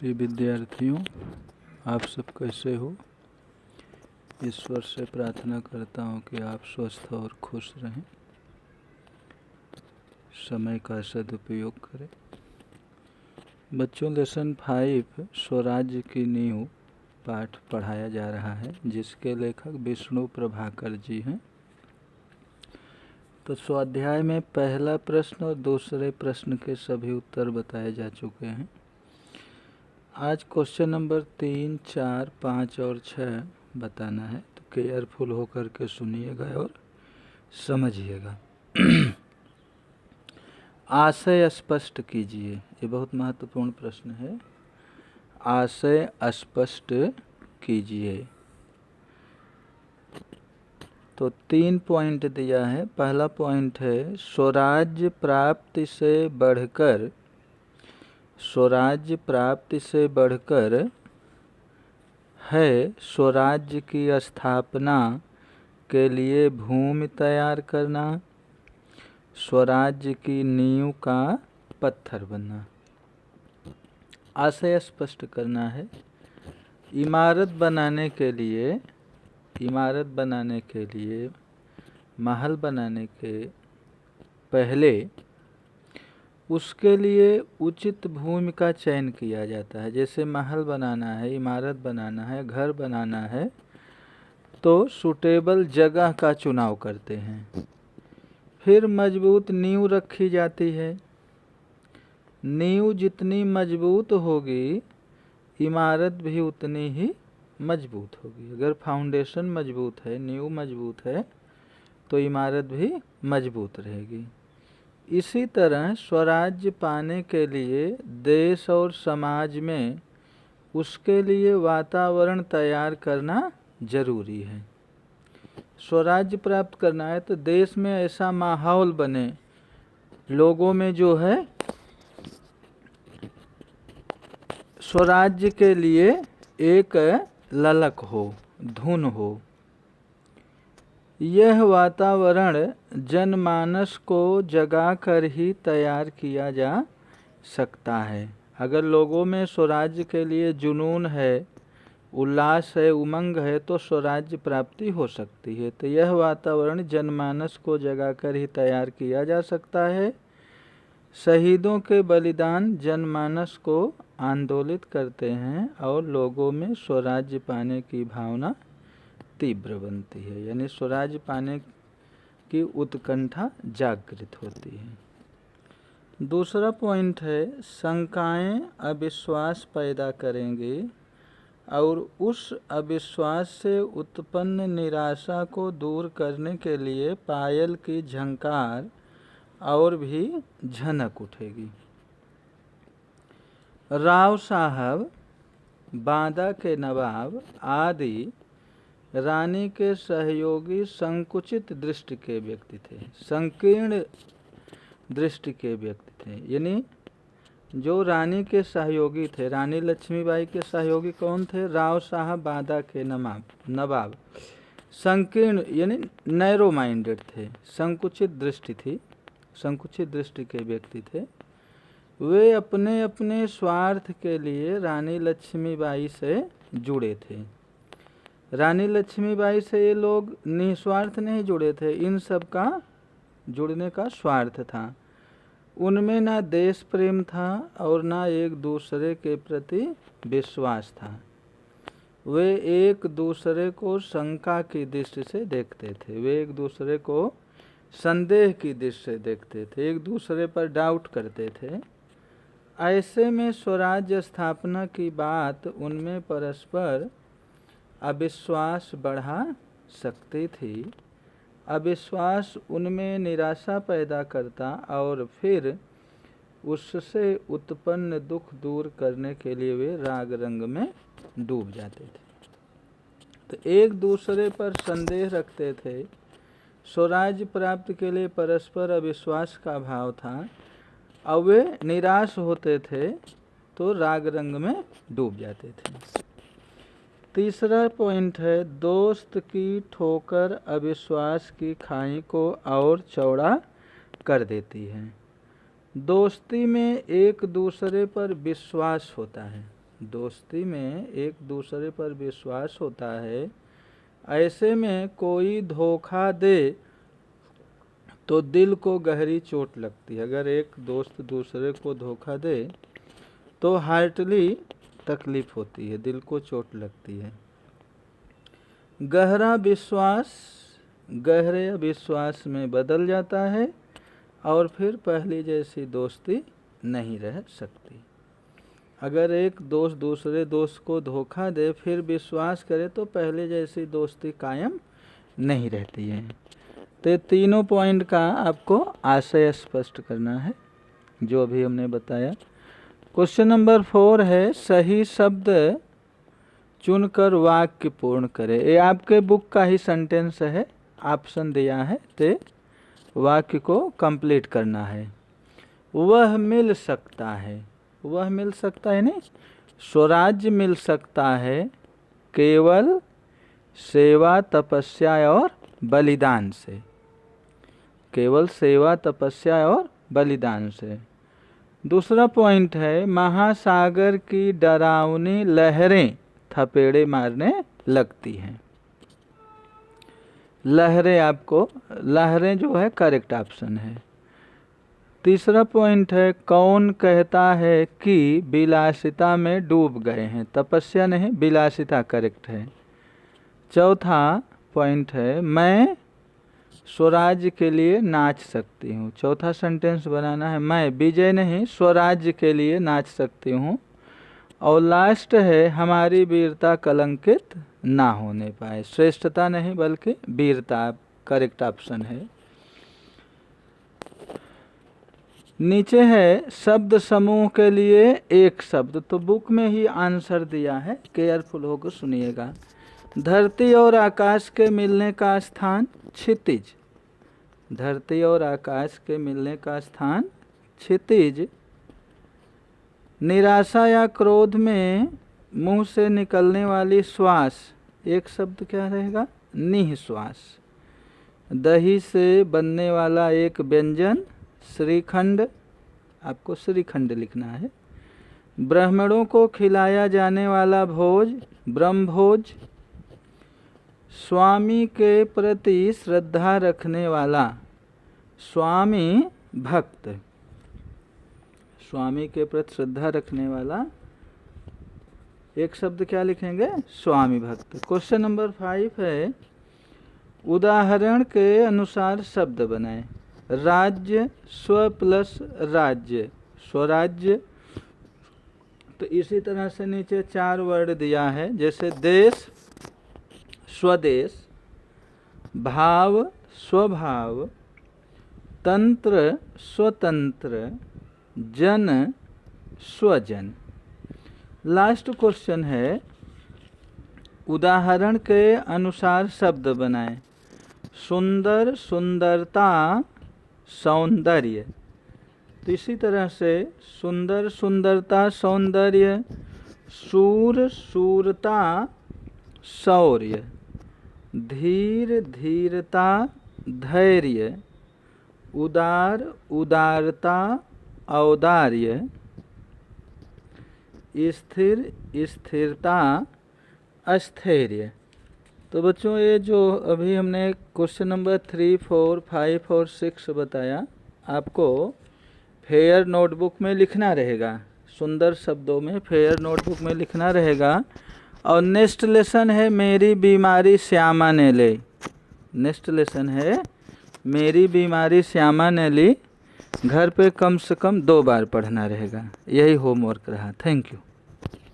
प्रिय विद्यार्थियों, आप सब कैसे हो। ईश्वर से प्रार्थना करता हूँ कि आप स्वस्थ और खुश रहें, समय का सदुपयोग करें। बच्चों, लेसन 5 स्वराज्य की नींव पाठ पढ़ाया जा रहा है, जिसके लेखक विष्णु प्रभाकर जी हैं। तो स्वाध्याय में पहला प्रश्न और दूसरे प्रश्न के सभी उत्तर बताए जा चुके हैं। आज क्वेश्चन नंबर 3, 4, 5 और 6 बताना है, तो केयरफुल होकर के सुनिएगा और समझिएगा। आशय स्पष्ट कीजिए, ये बहुत महत्वपूर्ण प्रश्न है। आशय स्पष्ट कीजिए। तो 3 पॉइंट दिया है। पहला पॉइंट है स्वराज्य प्राप्ति से बढ़कर, स्वराज्य प्राप्ति से बढ़कर है स्वराज्य की स्थापना के लिए भूमि तैयार करना, स्वराज्य की नींव का पत्थर बनना। आशय स्पष्ट करना है। इमारत बनाने के लिए, महल बनाने के पहले उसके लिए उचित भूमि का चयन किया जाता है। जैसे महल बनाना है, इमारत बनाना है, घर बनाना है, तो सूटेबल जगह का चुनाव करते हैं। फिर मजबूत नींव रखी जाती है। नींव जितनी मजबूत होगी, इमारत भी उतनी ही मजबूत होगी। अगर फाउंडेशन मजबूत है, नींव मजबूत है, तो इमारत भी मजबूत रहेगी। इसी तरह स्वराज्य पाने के लिए देश और समाज में उसके लिए वातावरण तैयार करना जरूरी है। स्वराज्य प्राप्त करना है तो देश में ऐसा माहौल बने, लोगों में जो है स्वराज्य के लिए एक ललक हो, धुन हो। यह वातावरण जनमानस को जगाकर ही तैयार किया जा सकता है। अगर लोगों में स्वराज्य के लिए जुनून है, उल्लास है, उमंग है, तो स्वराज्य प्राप्ति हो सकती है। तो यह वातावरण जनमानस को जगाकर ही तैयार किया जा सकता है। शहीदों के बलिदान जनमानस को आंदोलित करते हैं और लोगों में स्वराज्य पाने की भावना तीव्र बनती है, यानी स्वराज्य पाने की उत्कंठा जागृत होती है। दूसरा पॉइंट है शंकाएं अविश्वास पैदा करेंगे और उस अविश्वास से उत्पन्न निराशा को दूर करने के लिए पायल की झंकार और भी झनक उठेगी। राव साहब, बांदा के नवाब आदि रानी के सहयोगी संकुचित दृष्टि के व्यक्ति थे, संकीर्ण दृष्टि के व्यक्ति थे। यानी जो रानी के सहयोगी थे, रानी लक्ष्मीबाई के सहयोगी कौन थे? राव साहब बांदा के नवाब संकीर्ण यानी नैरो माइंडेड थे, संकुचित दृष्टि थी, संकुचित दृष्टि के व्यक्ति थे। वे अपने अपने स्वार्थ के लिए रानी लक्ष्मीबाई से जुड़े थे। रानी लक्ष्मीबाई से ये लोग निस्वार्थ नहीं जुड़े थे, इन सब का जुड़ने का स्वार्थ था। उनमें ना देश प्रेम था और ना एक दूसरे के प्रति विश्वास था। वे एक दूसरे को शंका की दृष्टि से देखते थे, वे एक दूसरे को संदेह की दृष्टि से देखते थे, एक दूसरे पर डाउट करते थे। ऐसे में स्वराज्य स्थापना की बात उनमें परस्पर अविश्वास बढ़ा सकती थी। अविश्वास उनमें निराशा पैदा करता और फिर उससे उत्पन्न दुख दूर करने के लिए वे राग रंग में डूब जाते थे। तो एक दूसरे पर संदेह रखते थे। स्वराज्य प्राप्ति के लिए परस्पर अविश्वास का भाव था और वे निराश होते थे तो राग रंग में डूब जाते थे। तीसरा पॉइंट है दोस्त की ठोकर अविश्वास की खाई को और चौड़ा कर देती है। दोस्ती में एक दूसरे पर विश्वास होता है, दोस्ती में एक दूसरे पर विश्वास होता है, ऐसे में कोई धोखा दे तो दिल को गहरी चोट लगती है। अगर एक दोस्त दूसरे को धोखा दे तो हार्टली तकलीफ होती है, दिल को चोट लगती है। गहरा विश्वास गहरे विश्वास में बदल जाता है और फिर पहली जैसी दोस्ती नहीं रह सकती। अगर एक दोस्त दूसरे दोस्त को धोखा दे फिर विश्वास करे तो पहले जैसी दोस्ती कायम नहीं रहती है। तो तीनों पॉइंट का आपको आशय स्पष्ट करना है जो अभी हमने बताया। क्वेश्चन नंबर 4 है, सही शब्द चुनकर वाक्य पूर्ण करें। ये आपके बुक का ही सेंटेंस है, ऑप्शन दिया है, तो वाक्य को कंप्लीट करना है। वह मिल सकता है, वह मिल सकता है नहीं, स्वराज्य मिल सकता है केवल सेवा तपस्या और बलिदान से, केवल सेवा तपस्या और बलिदान से। दूसरा पॉइंट है, महासागर की डरावनी लहरें थपेड़े मारने लगती हैं। लहरें, आपको लहरें जो है करेक्ट ऑप्शन है। तीसरा पॉइंट है, कौन कहता है कि विलासिता में डूब गए हैं, तपस्या नहीं विलासिता करेक्ट है। चौथा पॉइंट है, मैं स्वराज्य के लिए नाच सकती हूँ। चौथा सेंटेंस बनाना है, मैं विजय नहीं स्वराज्य के लिए नाच सकती हूँ। और लास्ट है, हमारी वीरता कलंकित ना होने पाए, श्रेष्ठता नहीं बल्कि वीरता करेक्ट ऑप्शन है। नीचे है शब्द समूह के लिए एक शब्द, तो बुक में ही आंसर दिया है, केयरफुल होकर सुनिएगा। धरती और आकाश के मिलने का स्थान क्षितिज, धरती और आकाश के मिलने का स्थान क्षितिज। निराशा या क्रोध में मुंह से निकलने वाली श्वास, एक शब्द क्या रहेगा, निःश्वास। दही से बनने वाला एक व्यंजन श्रीखंड, आपको श्रीखंड लिखना है। ब्राह्मणों को खिलाया जाने वाला भोज ब्रह्मभोज। स्वामी के प्रति श्रद्धा रखने वाला स्वामी भक्त, स्वामी के प्रति श्रद्धा रखने वाला एक शब्द क्या लिखेंगे, स्वामी भक्त। क्वेश्चन नंबर 5 है, उदाहरण के अनुसार शब्द बनाएं। राज्य स्व प्लस राज्य स्वराज्य, तो इसी तरह से नीचे 4 वर्ड दिया है, जैसे देश स्वदेश, भाव स्वभाव, तंत्र स्वतंत्र, जन स्वजन। लास्ट क्वेश्चन है, उदाहरण के अनुसार शब्द बनाएं। सुंदर सुंदरता सौंदर्य, तो इसी तरह से सुंदर सुंदरता सौंदर्य, शूर शूरता शौर्य, धीर धीरता धैर्य, उदार उदारता औदार्य, स्थिर स्थिरता अस्थैर्य। तो बच्चों ये जो अभी हमने क्वेश्चन नंबर 3, 4, 5 और 6 बताया, आपको फेयर नोटबुक में लिखना रहेगा, सुंदर शब्दों में फेयर नोटबुक में लिखना रहेगा। और नेक्स्ट लेसन है मेरी बीमारी श्यामा ने ली, नेक्स्ट लेसन है मेरी बीमारी श्यामा ने ली। घर पे कम से कम 2 बार पढ़ना रहेगा, यही होमवर्क रहा। Thank you.